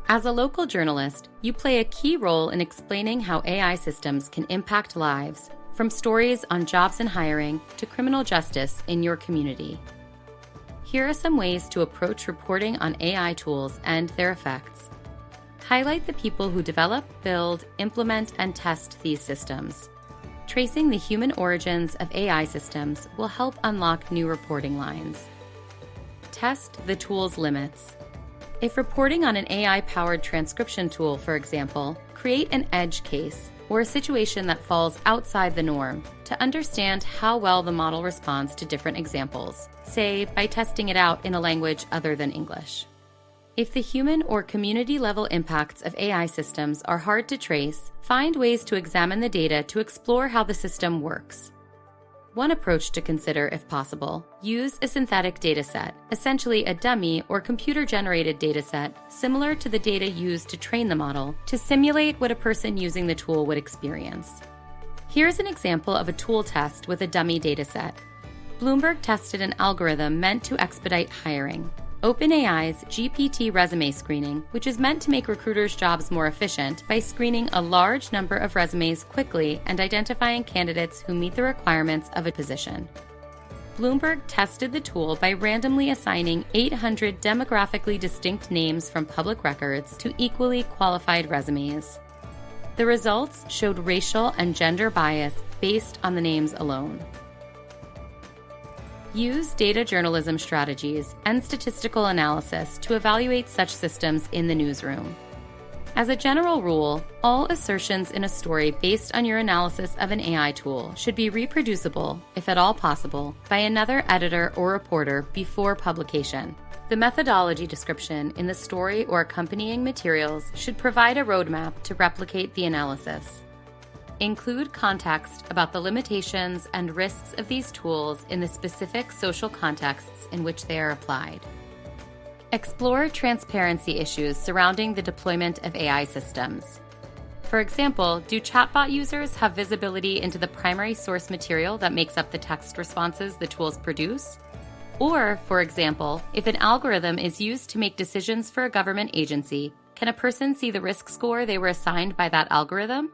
As a local journalist, you play a key role in explaining how AI systems can impact lives, from stories on jobs and hiring to criminal justice in your community. Here are some ways to approach reporting on AI tools and their effects. Highlight the people who develop, build, implement, and test these systems. Tracing the human origins of AI systems will help unlock new reporting lines. Test the tool's limits. If reporting on an AI-powered transcription tool, for example, create an edge case or a situation that falls outside the norm to understand how well the model responds to different examples, say by testing it out in a language other than English. If the human or community-level impacts of AI systems are hard to trace, find ways to examine the data to explore how the system works. One approach to consider, if possible, use a synthetic dataset, essentially a dummy or computer-generated dataset similar to the data used to train the model, to simulate what a person using the tool would experience. Here's an example of a tool test with a dummy dataset. Bloomberg tested an algorithm meant to expedite hiring. OpenAI's GPT resume screening, which is meant to make recruiters' jobs more efficient by screening a large number of resumes quickly and identifying candidates who meet the requirements of a position. Bloomberg tested the tool by randomly assigning 800 demographically distinct names from public records to equally qualified resumes. The results showed racial and gender bias based on the names alone. Use data journalism strategies and statistical analysis to evaluate such systems in the newsroom. As a general rule, all assertions in a story based on your analysis of an AI tool should be reproducible, if at all possible, by another editor or reporter before publication. The methodology description in the story or accompanying materials should provide a roadmap to replicate the analysis. Include context about the limitations and risks of these tools in the specific social contexts in which they are applied. Explore transparency issues surrounding the deployment of AI systems. For example, do chatbot users have visibility into the primary source material that makes up the text responses the tools produce? Or, for example, if an algorithm is used to make decisions for a government agency, can a person see the risk score they were assigned by that algorithm?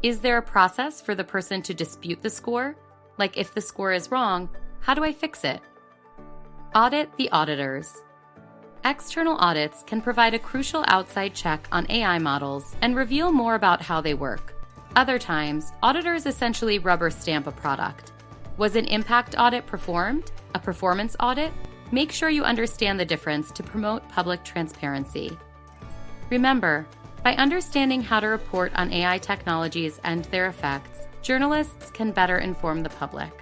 Is there a process for the person to dispute the score? Like, if the score is wrong, how do I fix it? Audit the auditors. External audits can provide a crucial outside check on AI models and reveal more about how they work. Other times, auditors essentially rubber stamp a product. Was an impact audit performed? A performance audit? Make sure you understand the difference to promote public transparency. Remember, by understanding how to report on AI technologies and their effects, journalists can better inform the public.